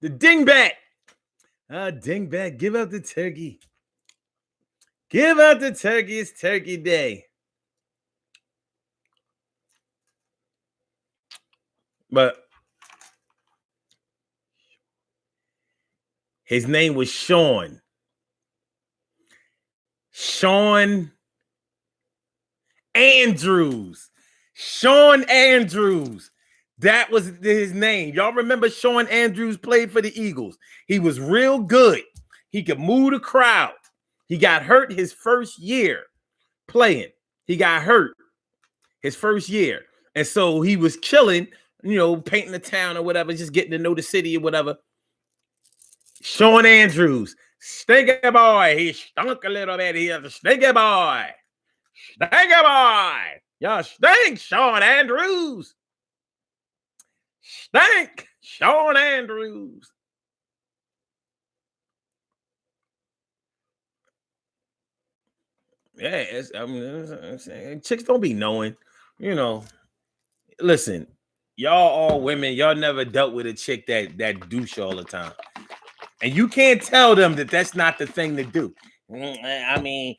The dingbat. Dingbat, give out the turkey. Give out the turkey. It's Turkey Day. But his name was Sean. Sean Andrews. Sean Andrews. That was his name. Y'all remember Sean Andrews played for the Eagles. He was real good. He could move the crowd. He got hurt his first year playing. He got hurt his first year. And so he was killing, you know, painting the town or whatever, just getting to know the city or whatever. Sean Andrews, stinky boy. He stunk a little bit. He is a stinky boy. Stinky boy. Y'all stink, Sean Andrews. Stink, Sean Andrews. Yeah, chicks don't be knowing, you know. Listen, y'all all women, y'all never dealt with a chick that douche all the time, and you can't tell them that that's not the thing to do. I mean,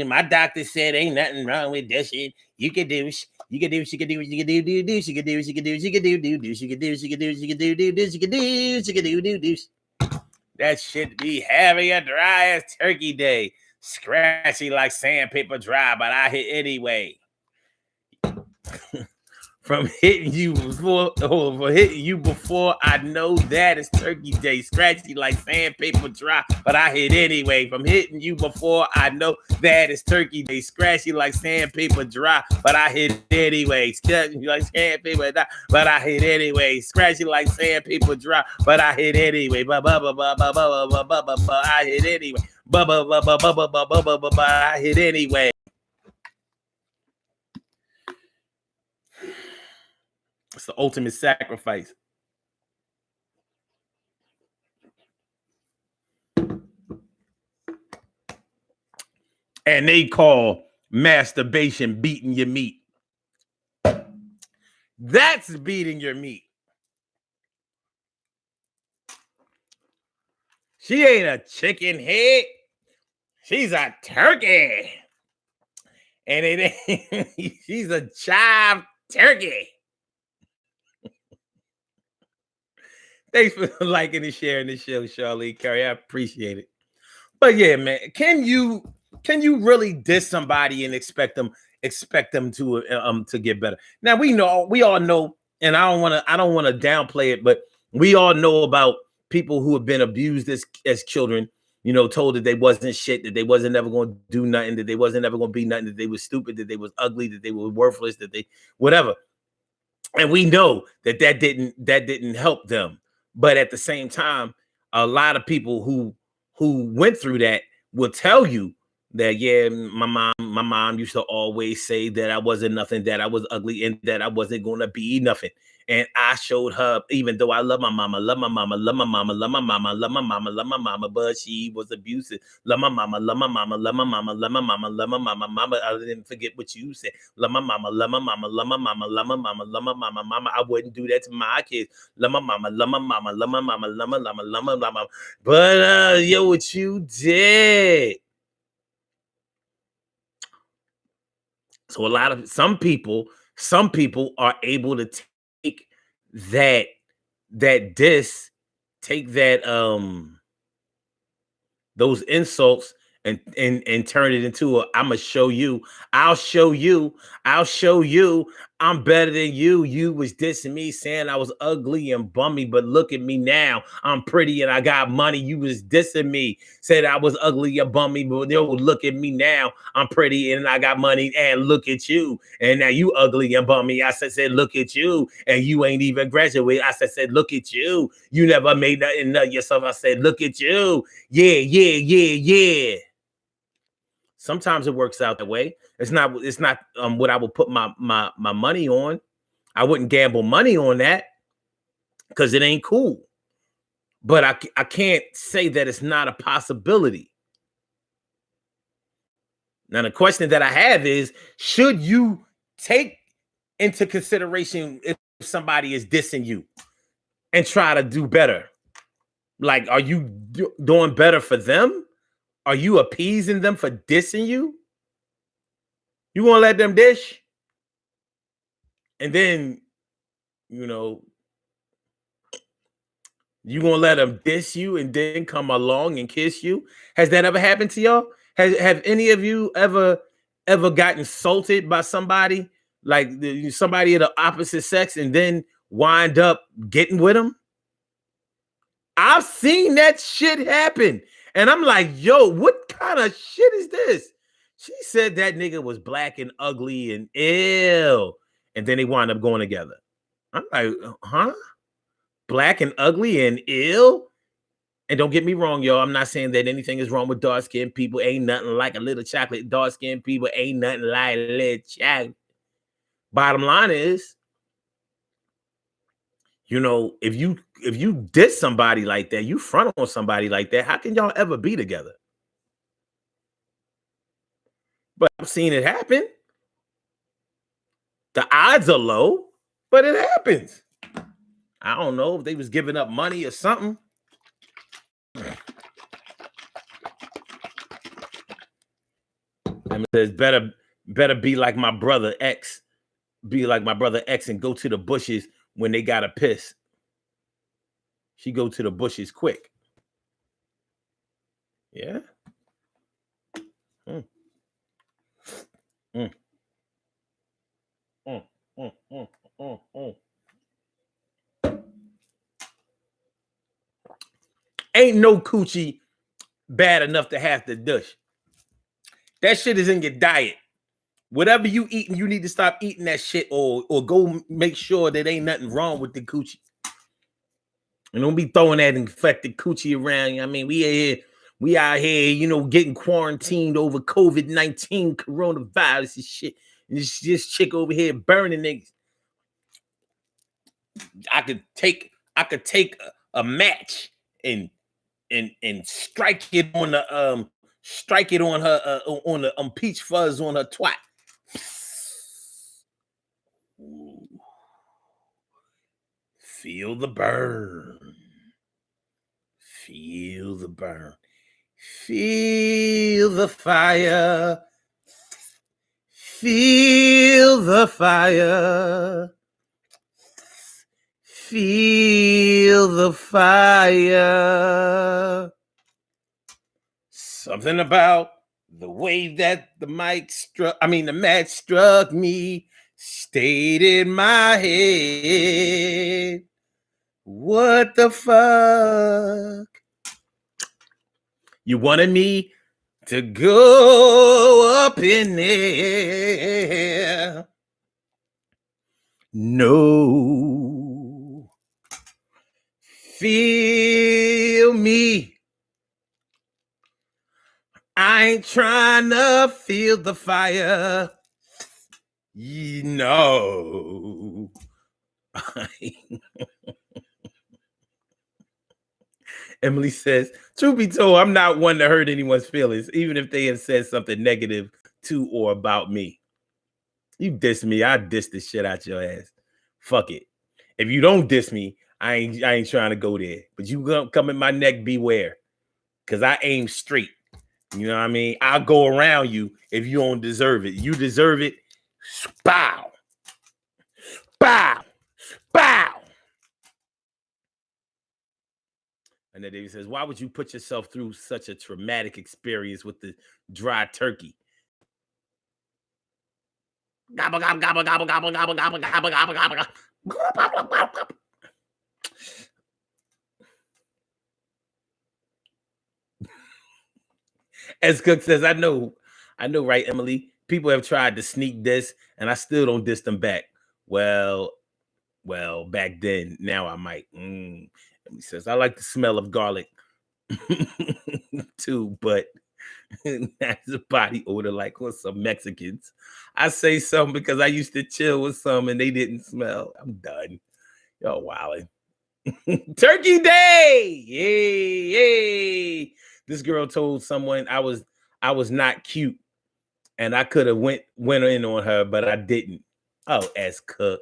my doctor said ain't nothing wrong with that shit. You can do, you can do, she can do, she can do, she can do, she can do, she can do, she can do, she can do, she can do, she can do, she can do. That shit be heavy and dry as Turkey Day, scratchy like sandpaper dry, but I hit anyway. From hitting you before, I know that it's Turkey Day. Scratchy like sandpaper dry, but I hit anyway. From hitting you before, I know that it's Turkey Day. Scratchy like sandpaper dry, but I hit anyway. Scratchy like sandpaper dry, but I hit anyway. Scratchy like sandpaper dry, but I hit anyway. I hit anyway. I hit anyway. It's the ultimate sacrifice. And they call masturbation beating your meat. That's beating your meat. She ain't a chicken head. She's a turkey. And it ain't, she's a chive turkey. Thanks for liking and sharing the show, Charlie Curry. I appreciate it. But yeah, man, can you really diss somebody and expect them to get better? Now we all know, and I don't want to downplay it, but we all know about people who have been abused as children, you know, told that they wasn't shit, that they wasn't ever going to do nothing, that they wasn't ever going to be nothing, that they was stupid, that they was ugly, that they were worthless, that they whatever. And we know that didn't help them. But at the same time, a lot of people who went through that will tell you that, yeah, my mom used to always say that I wasn't nothing, that I was ugly, and that I wasn't going to be nothing. And I showed her, even though I love my mama, love my mama, love my mama, love my mama, love my mama, love my mama, but she was abusive. Love my mama, love my mama, love my mama, love my mama, love my mama, mama. I didn't forget what you said. Love my mama, love my mama, love my mama, love my mama, love my mama, mama. I wouldn't do that to my kids. Love my mama, love my mama, love my mama, love my mama, love my mama. But yo, what you did? So some people are able to take that diss, take that those insults and turn it into I'll show you, I'm better than you. You was dissing me, saying I was ugly and bummy, but look at me now. I'm pretty and I got money. You was dissing me, said I was ugly and bummy, but yo, look at me now. I'm pretty and I got money, and look at you. And now you ugly and bummy. I said, look at you, and you ain't even graduated. I said, look at you. You never made nothing of yourself. I said, look at you. Yeah. Sometimes it works out that way. It's not what I would put my money on. I wouldn't gamble money on that because it ain't cool. But I can't say that it's not a possibility. Now, the question that I have is, should you take into consideration if somebody is dissing you and try to do better? Like, are you doing better for them? Are you appeasing them for dissing you? You want to let them dish? And then, you know, you gonna let them diss you and then come along and kiss you? Has that ever happened to y'all? Have any of you ever gotten insulted by somebody, like somebody of the opposite sex, and then wind up getting with them? I've seen that shit happen, and I'm like, yo, what kind of shit is this? She said that nigga was black and ugly and ill, and then they wind up going together. I'm like, huh? Black and ugly and ill? And don't get me wrong, y'all. I'm not saying that anything is wrong with dark-skinned people. Ain't nothing like a little chocolate. Dark-skinned people ain't nothing like a little chocolate. Bottom line is, you know, if you diss somebody like that, you front on somebody like that, how can y'all ever be together? But I've seen it happen. The odds are low, but it happens. I don't know if they was giving up money or something. And it says better be like my brother X. Be like my brother X and go to the bushes when they gotta piss. She go to the bushes quick. Yeah. Mm. Mm. Mm. Mm. Mm. Mm. Mm. Ain't no coochie bad enough to have to dush. That shit is in your diet. Whatever you eating, you need to stop eating that shit, or go make sure that ain't nothing wrong with the coochie. And don't be throwing that infected coochie around. I mean, we out here, you know, getting quarantined over COVID-19, coronavirus and shit. And this chick over here burning niggas. I could take a match and strike it on her on the peach fuzz on her twat. Ooh. Feel the burn. Feel the burn. Feel the fire. Feel the fire. Feel the fire. Something about the way that the match struck me, stayed in my head. What the fuck? You wanted me to go up in there. No. Feel me. I ain't trying to feel the fire. You know. Emily says, truth be told, I'm not one to hurt anyone's feelings, even if they have said something negative to or about me. You diss me, I diss the shit out your ass. Fuck it. If you don't diss me, I ain't trying to go there. But you gonna come in my neck, beware. Cause I aim straight. You know what I mean? I'll go around you if you don't deserve it. You deserve it. Bow. Bow. Bow. And then David says, why would you put yourself through such a traumatic experience with the dry turkey? Gobble, gobble, gobble, gobble, gobble, gobble, gobble, gobble, gobble, gobble, gobble. As Cook says, I know, right, Emily? People have tried to sneak this, and I still don't diss them back. Well, back then, now I might. Emily says, I like the smell of garlic too, but that's a body odor like on some Mexicans. I say some because I used to chill with some and they didn't smell. I'm done. Yo, wildin'. Turkey Day! Yay, yay. This girl told someone I was not cute and I could have went in on her, but I didn't. Oh, S Cook.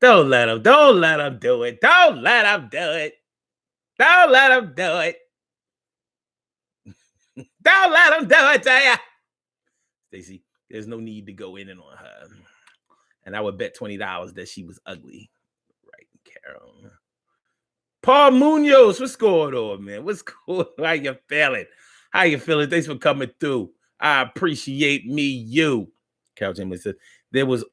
Don't let him do it. Don't let him do it. Don't let him do it. Don't let him do it to ya. Stacey, there's no need to go in and on her. And I would bet $20 that she was ugly. Right, Carol. Paul Munoz, what's going on, man? What's going on? How you feeling? How you feeling? Thanks for coming through. I appreciate you. Carol James said, there was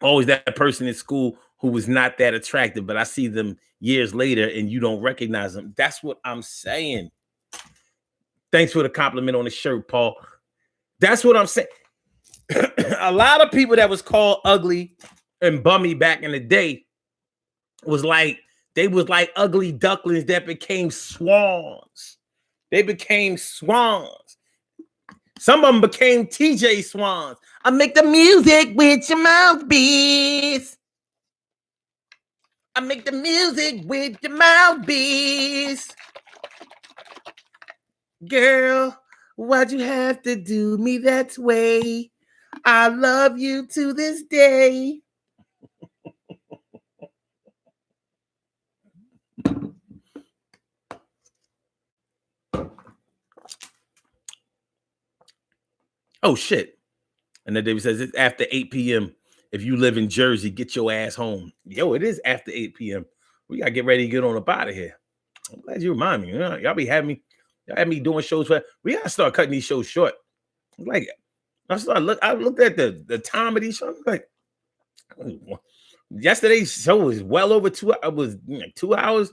always that person in school who was not that attractive, but I see them years later and you don't recognize them. That's what I'm saying. Thanks for the compliment on the shirt, Paul. That's what I'm saying. A lot of people that was called ugly and bummy back in the day was like, they was like ugly ducklings that became swans. They became swans. Some of them became TJ Swans. I make the music with your mouthpiece. I make the music with your mouthpiece. Girl, why'd you have to do me that way? I love you to this day. Oh, shit. And then David says it's after 8 p.m. If you live in Jersey, get your ass home. Yo, it is after 8 p.m. We got to get ready to get on up out of here. I'm glad you remind me. Y'all be having me. Y'all have me doing shows. We got to start cutting these shows short. Like, I looked at the time of these shows. Like, yesterday's show was well over 2 hours. It was 2 hours.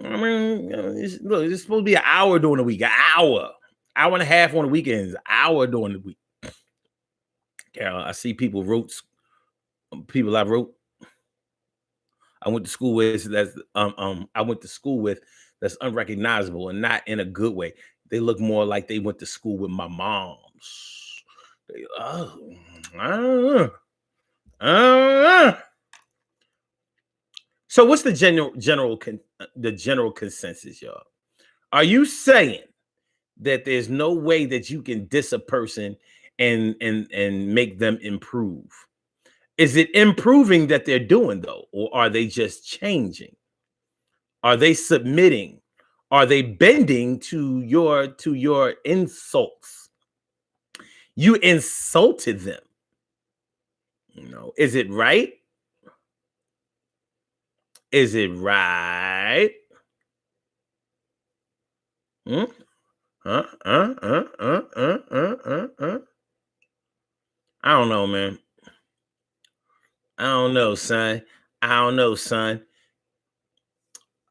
I mean, it's supposed to be an hour during the week. An hour and a half on the weekends. An hour during the week. Carol, I see people I went to school with that's unrecognizable and not in a good way. They look more like they went to school with my moms. So what's the general consensus, y'all? Are you saying that there's no way that you can diss a person and make them improve? Is it improving that they're doing though, or are they just changing? Are they submitting? Are they bending to your insults? You insulted them. Is it right? Is it right? I don't know, man. I don't know, son.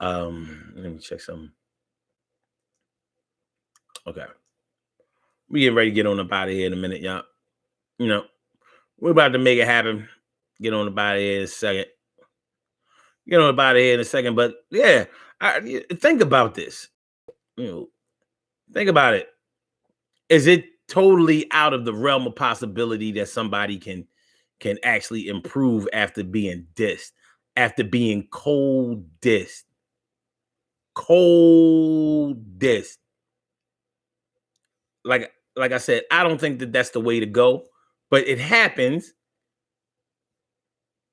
Let me check something. Okay. We getting ready to get on up out of here in a minute, y'all. We're about to make it happen. Get on up out of here in a second. But yeah, think about this. Think about it. Is it totally out of the realm of possibility that somebody can actually improve after being dissed, after being cold dissed? Like I said, I don't think that that's the way to go, but it happens,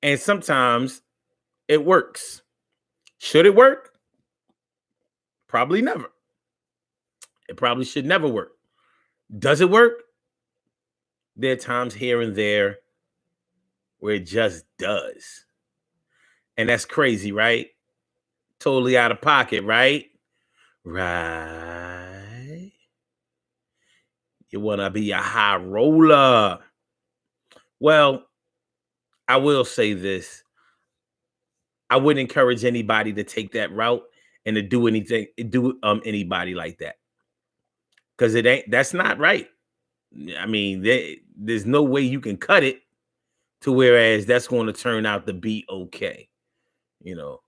and sometimes it works. Should it work? Probably never. It probably should never work. Does it work? There are times here and there where it just does. And that's crazy, right? Totally out of pocket, right? Right. You want to be a high roller. Well, I will say this. I wouldn't encourage anybody to take that route and to do anybody like that. Because that's not right. I mean, there's no way you can cut it to whereas that's going to turn out to be okay. You know,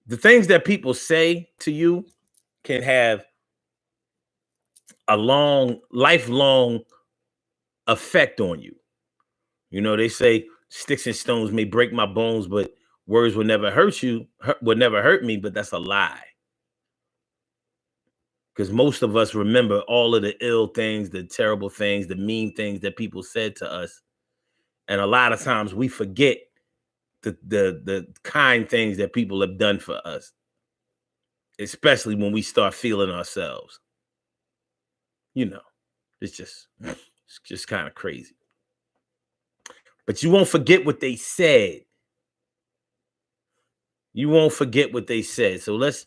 the things that people say to you can have a lifelong effect on you. You know, they say sticks and stones may break my bones, but words will never would never hurt me, but that's a lie. Because most of us remember all of the ill things, the terrible things, the mean things that people said to us. And a lot of times we forget the kind things that people have done for us, especially when we start feeling ourselves. You know, it's just kind of crazy. But you won't forget what they said. You won't forget what they said. So let's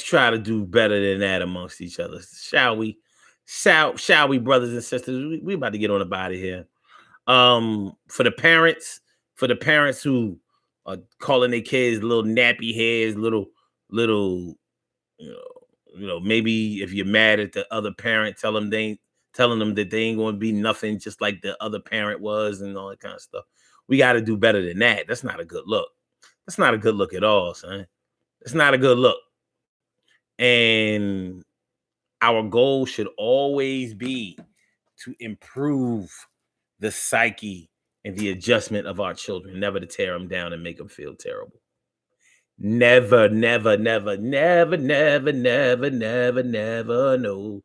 try to do better than that amongst each other, shall we? Shall we, brothers and sisters? We about to get on about it here. For the parents who are calling their kids little nappy heads, little, maybe if you're mad at the other parent, telling them that they ain't going to be nothing just like the other parent was and all that kind of stuff. We got to do better than that. That's not a good look. That's not a good look at all, son. It's not a good look. And our goal should always be to improve the psyche and the adjustment of our children, never to tear them down and make them feel terrible. Never, never, never, never, never, never, never, never, no.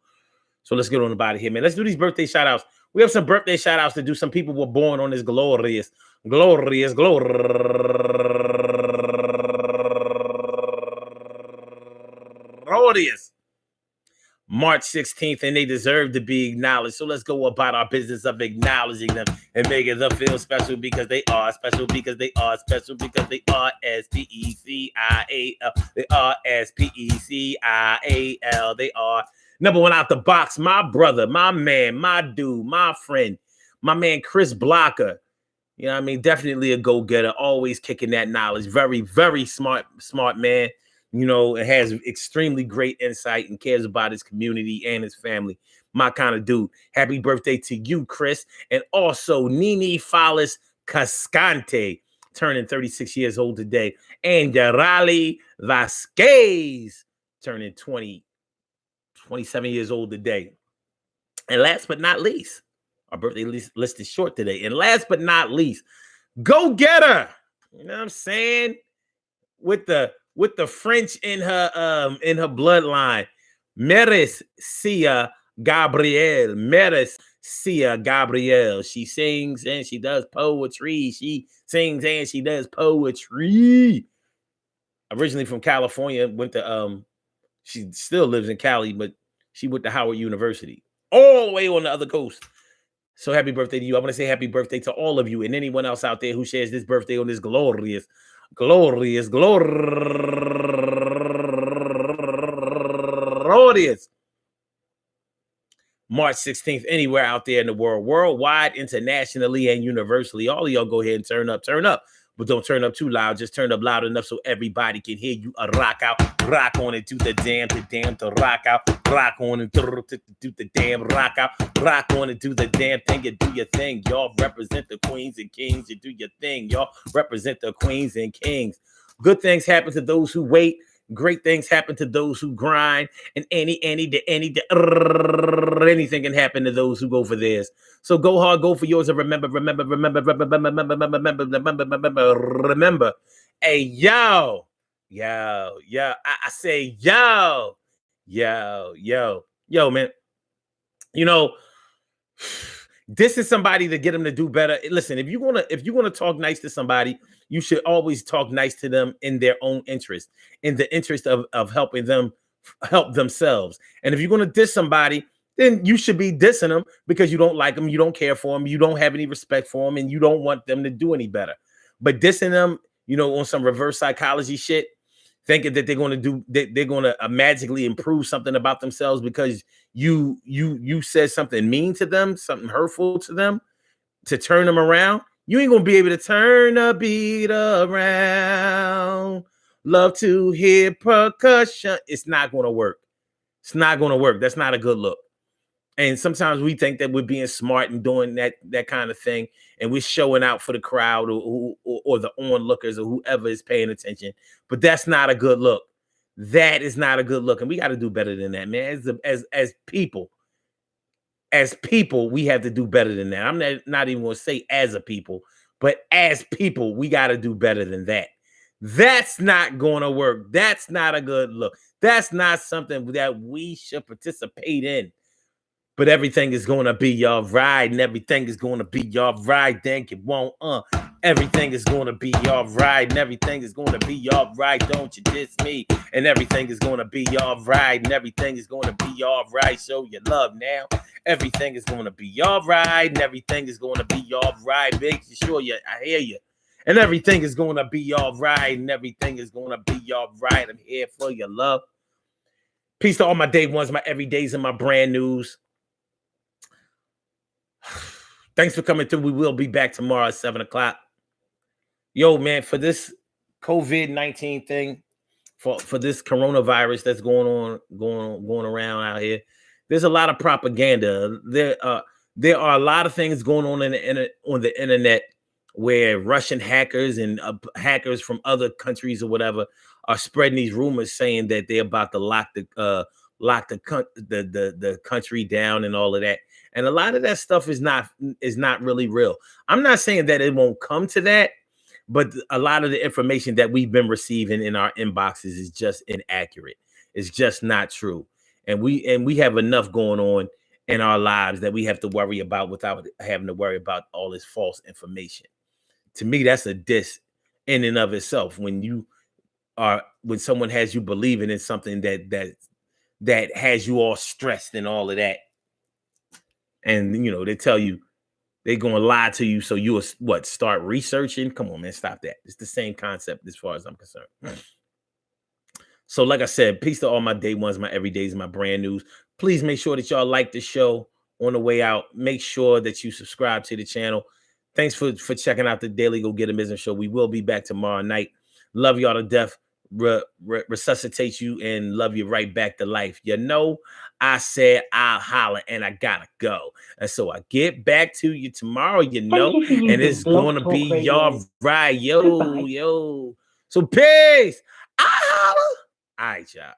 So let's get on about it here, man. Let's do these birthday shout outs. We have some birthday shout outs to do. Some people were born on this glorious March 16th, and they deserve to be acknowledged. So let's go about our business of acknowledging them and making them feel special because they are special, because they are special, because they are S-P-E-C-I-A-L. They are S-P-E-C-I-A-L. They are number one out the box. My brother, my man, my dude, my friend, my man, Chris Blocker. You know what I mean? Definitely a go-getter, always kicking that knowledge. Very, very smart man. You know, it has extremely great insight and cares about his community and his family. My kind of dude. Happy birthday to you, Chris. And also Nini Fallis Cascante, turning 36 years old today. And Yarali Vasquez, turning 27 years old today. And last but not least, our birthday list is short today. And last but not least, go get her. You know what I'm saying? With the French in her bloodline, Meres Sia Gabrielle. Meres Sia Gabrielle. She sings and she does poetry. She sings and she does poetry. Originally from California, went to she still lives in Cali, but she went to Howard University, all the way on the other coast. So happy birthday to you. I want to say happy birthday to all of you and anyone else out there who shares this birthday on this glorious March 16th, anywhere out there in the world, worldwide, internationally, and universally. All of y'all go ahead and turn up. But don't turn up too loud. Just turn up loud enough so everybody can hear you. Rock out, rock on and do the damn to rock out, rock on and do the damn rock out, rock on and do the damn thing. You do your thing. Y'all represent the queens and kings. You do your thing. Y'all represent the queens and kings. Good things happen to those who wait. Great things happen to those who grind, and anything can happen to those who go for theirs. So go hard, go for yours, and remember. Hey, yo. I say yo, man. You know, this is somebody to get them to do better. Listen, if you want to talk nice to somebody, you should always talk nice to them in their own interest, in the interest of helping them help themselves. And if you're going to diss somebody, then you should be dissing them because you don't like them, you don't care for them, you don't have any respect for them, and you don't want them to do any better. But dissing them, you know, on some reverse psychology shit, thinking that they're going to magically improve something about themselves because you said something mean to them, something hurtful to them, to turn them around, you ain't gonna be able to turn the beat around. Love to hear percussion. It's not gonna work. It's not gonna work. That's not a good look. And sometimes we think that we're being smart and doing that kind of thing, and we're showing out for the crowd or the onlookers or whoever is paying attention. But that's not a good look. That is not a good look, and we got to do better than that, man. As people, we have to do better than that. I'm not even going to say as a people, but as people, we got to do better than that. That's not going to work. That's not a good look. That's not something that we should participate in. But everything is going to be all right, and everything is going to be all right. Think it won't, everything is going to be all right, and everything is going to be all right. Don't you diss me? And everything is going to be all right, and everything is going to be all right. Show your love now. Everything is going to be all right, and everything is going to be all right. Make sure I hear you. And everything is going to be all right, and everything is going to be all right. I'm here for your love. Peace to all my day ones, my everydays, and my brand news. Thanks for coming through. We will be back tomorrow at 7 o'clock. Yo, man, for this COVID-19 thing, for this coronavirus that's going around out here, there's a lot of propaganda. There are a lot of things going on on the internet where Russian hackers and hackers from other countries or whatever are spreading these rumors saying that they're about to lock the country down and all of that. And a lot of that stuff is not really real. I'm not saying that it won't come to that, but a lot of the information that we've been receiving in our inboxes is just inaccurate. It's just not true. And we have enough going on in our lives that we have to worry about without having to worry about all this false information. To me, that's a diss in and of itself. When someone has you believing in something that has you all stressed and all of that. And, they tell you they're going to lie to you. So you start researching? Come on, man, stop that. It's the same concept as far as I'm concerned. So like I said, peace to all my day ones, my everydays, my brand news. Please make sure that y'all like the show on the way out. Make sure that you subscribe to the channel. Thanks for checking out the Daily Go Get 'Em Business Show. We will be back tomorrow night. Love y'all to death. Resuscitate you and love you right back to life. I said I'll holler and I gotta go. And so I get back to you tomorrow, and it's gonna be y'all right. Yo. So peace. I holler. All right, y'all.